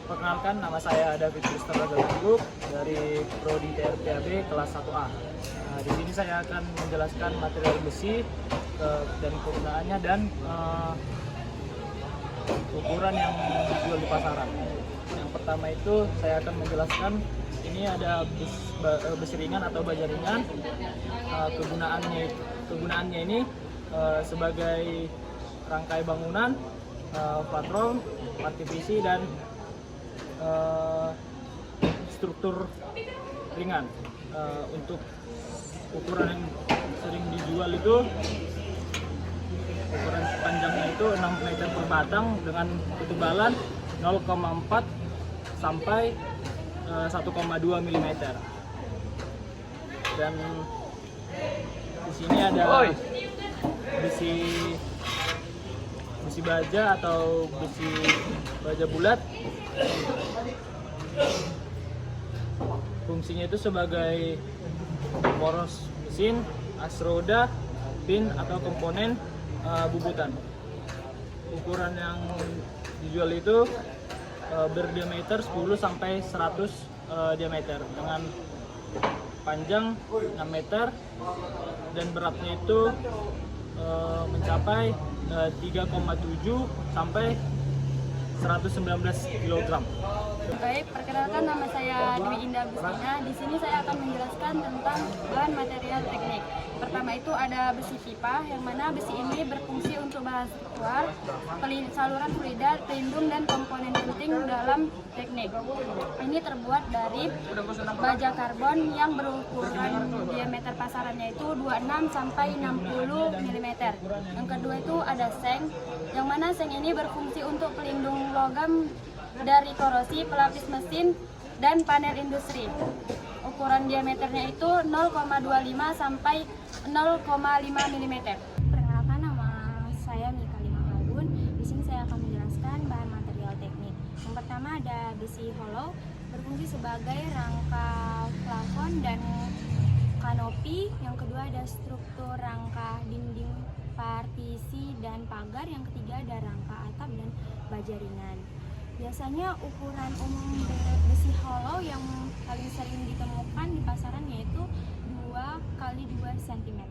Perkenalkan, nama saya David Christopher Galanggup dari Prodi TRPAB kelas 1A. Di sini saya akan menjelaskan material besi dan kegunaannya dan ukuran yang dijual di pasaran. Yang pertama itu saya akan menjelaskan ini ada besi ringan atau baja ringan. Kegunaannya ini sebagai rangkai bangunan, platform, PVC dan struktur ringan. Untuk ukuran yang sering dijual itu ukuran panjangnya itu 6 meter per batang dengan ketebalan 0,4 sampai 1,2 mm. Dan di sini ada besi baja atau besi baja bulat. Fungsinya itu sebagai poros mesin, as roda, pin atau komponen bubutan. Ukuran yang dijual itu berdiameter 10 sampai 100 diameter dengan panjang 6 meter dan beratnya itu mencapai 3,7 sampai 119 kg. Baik, perkenalkan, nama saya Dwi Indah Agustina. Di sini saya akan menjelaskan tentang bahan material teknik. Pertama itu ada besi pipa, yang mana besi ini berfungsi untuk bahan struktural, saluran fluida, pelindung dan komponen penting dalam teknik. Ini terbuat dari baja karbon yang berukuran diameter pasarannya itu 26 sampai 60 mm. Yang kedua itu ada seng, yang mana seng ini berfungsi untuk pelindung logam dari korosi, pelapis mesin, dan panel industri. Ukuran diameternya itu 0,25 sampai 0,5 mm. Perkenalkan, nama saya Mika Lima Kalbun. Di sini saya akan menjelaskan bahan material teknik. Yang pertama ada besi hollow, berfungsi sebagai rangka plafon dan kanopi. Yang kedua ada struktur rangka dinding, partisi, dan pagar. Yang ketiga ada rangka atap dan baja ringan. Biasanya ukuran umum besi hollow yang paling sering ditemukan di pasaran yaitu 2 x 2 cm.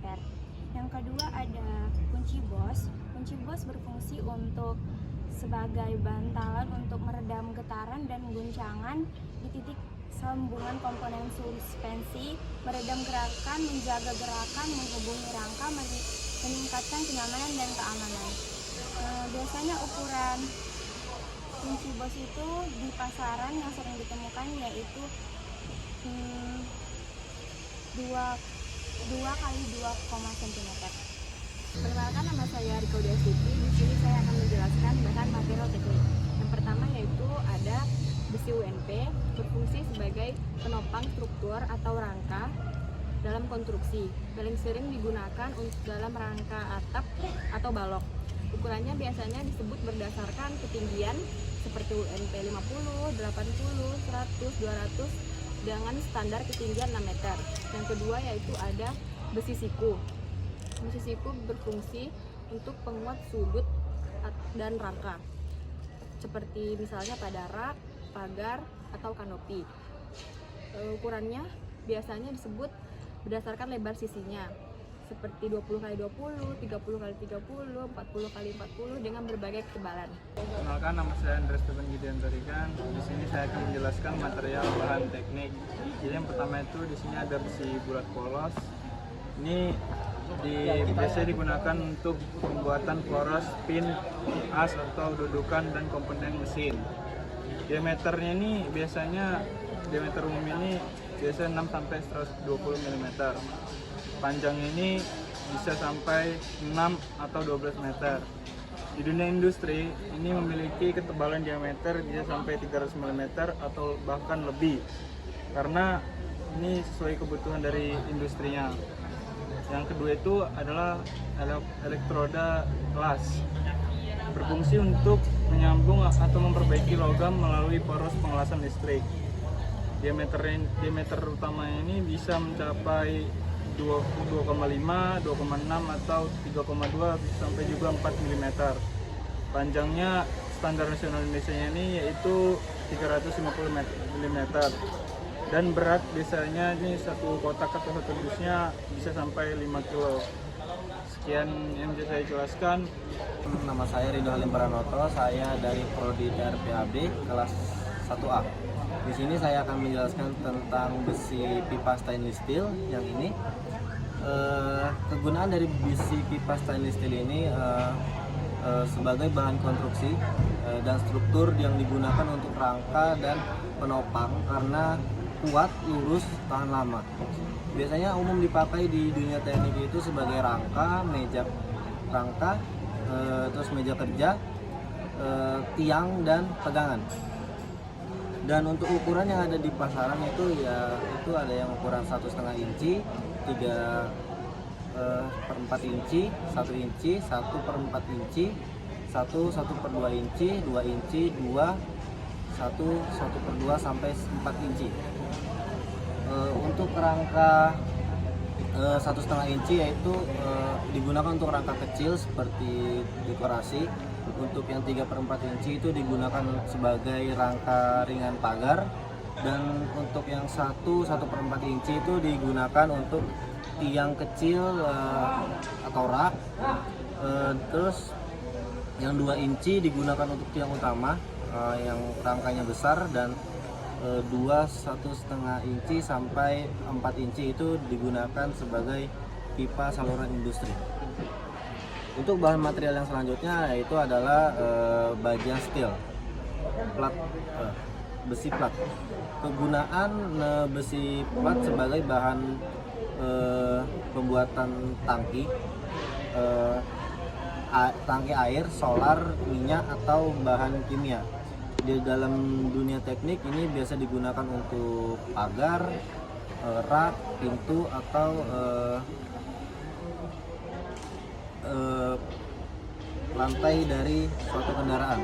Yang kedua ada kunci bos. Kunci bos berfungsi untuk sebagai bantalan untuk meredam getaran dan guncangan di titik sambungan komponen suspensi, meredam gerakan, menjaga gerakan, menghubungi rangka, meningkatkan kenyamanan dan keamanan. Biasanya ukuran kunci bos itu di pasaran yang sering ditemukan yaitu 2 x 2 cm. Perkenalkan, nama saya Riko Destiti. Di sini saya akan menjelaskan bahan material teknik. Yang pertama yaitu ada besi UNP, berfungsi sebagai penopang struktur atau rangka dalam konstruksi. Paling sering digunakan untuk dalam rangka atap atau balok. Ukurannya biasanya disebut berdasarkan ketinggian seperti UNP 50, 80, 100, 200 dengan standar ketinggian 6 meter. Yang kedua yaitu ada besi siku. Besi siku berfungsi untuk penguat sudut dan rangka, seperti misalnya pada rak, pagar, atau kanopi. Ukurannya biasanya disebut berdasarkan lebar sisinya, seperti 20 x 20, 30 x 30, 40 x 40 dengan berbagai ketebalan. Perkenalkan, nama saya Andres Steven Gideon Tarikan. Di sini saya akan menjelaskan material bahan teknik. Jadi yang pertama itu di sini ada besi bulat polos. Ini biasanya digunakan untuk pembuatan poros, pin, as atau dudukan dan komponen mesin. Diameternya ini biasanya diameter umum ini biasanya 6 sampai 120 mm. Panjangnya ini bisa sampai 6 atau 12 meter. Di dunia industri ini memiliki ketebalan diameter bisa sampai 300 mm atau bahkan lebih, karena ini sesuai kebutuhan dari industrinya. Yang kedua itu adalah elektroda kelas, berfungsi untuk menyambung atau memperbaiki logam melalui poros pengelasan listrik. Diameter utamanya ini bisa mencapai 2,5, 2,6 atau 3,2 sampai juga 4 mm. Panjangnya standar nasional Indonesia ini yaitu 350 mm, dan berat biasanya ini satu kotak atau satu dusnya bisa sampai 5 kilo. Sekian yang bisa saya jelaskan. Nama saya Ridho Halim Pranoto, saya dari Prodi TRPAB kelas 1A. Di sini saya akan menjelaskan tentang besi pipa stainless steel yang ini. Kegunaan dari besi pipa stainless steel ini sebagai bahan konstruksi dan struktur yang digunakan untuk rangka dan penopang karena kuat, lurus, tahan lama. Biasanya umum dipakai di dunia teknik itu sebagai rangka, terus meja kerja, tiang dan pegangan. Dan untuk ukuran yang ada di pasaran itu ada yang ukuran 1,5 inci, 3/4 inci, 1 inci, 1/4 inci, 1/2 inci, 2 inci, 1/2 sampai 4 inci. Untuk rangka 1,5 inci yaitu digunakan untuk rangka kecil seperti dekorasi. Untuk yang 3/4 inci itu digunakan sebagai rangka ringan pagar, dan untuk yang 1/4 inci itu digunakan untuk tiang kecil atau rak. Terus yang 2 inci digunakan untuk tiang utama yang rangkanya besar, dan 1,5 inci sampai 4 inci itu digunakan sebagai pipa saluran industri. Untuk bahan material yang selanjutnya yaitu adalah baja steel, besi plat. Kegunaan besi plat sebagai bahan pembuatan tangki air, solar, minyak atau bahan kimia. Di dalam dunia teknik ini biasa digunakan untuk pagar, rak, pintu atau lantai dari suatu kendaraan.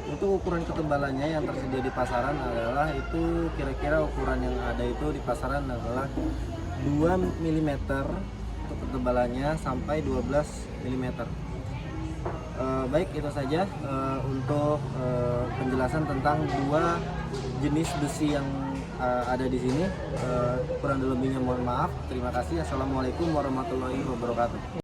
Untuk ukuran ketebalannya yang tersedia di pasaran adalah itu kira-kira ukuran yang ada itu di pasaran adalah 2 mm untuk ketebalannya sampai 12 mm. Baik, itu saja untuk penjelasan tentang dua jenis besi yang ada di sini. Kurang lebihnya mohon maaf. Terima kasih. Assalamualaikum warahmatullahi wabarakatuh.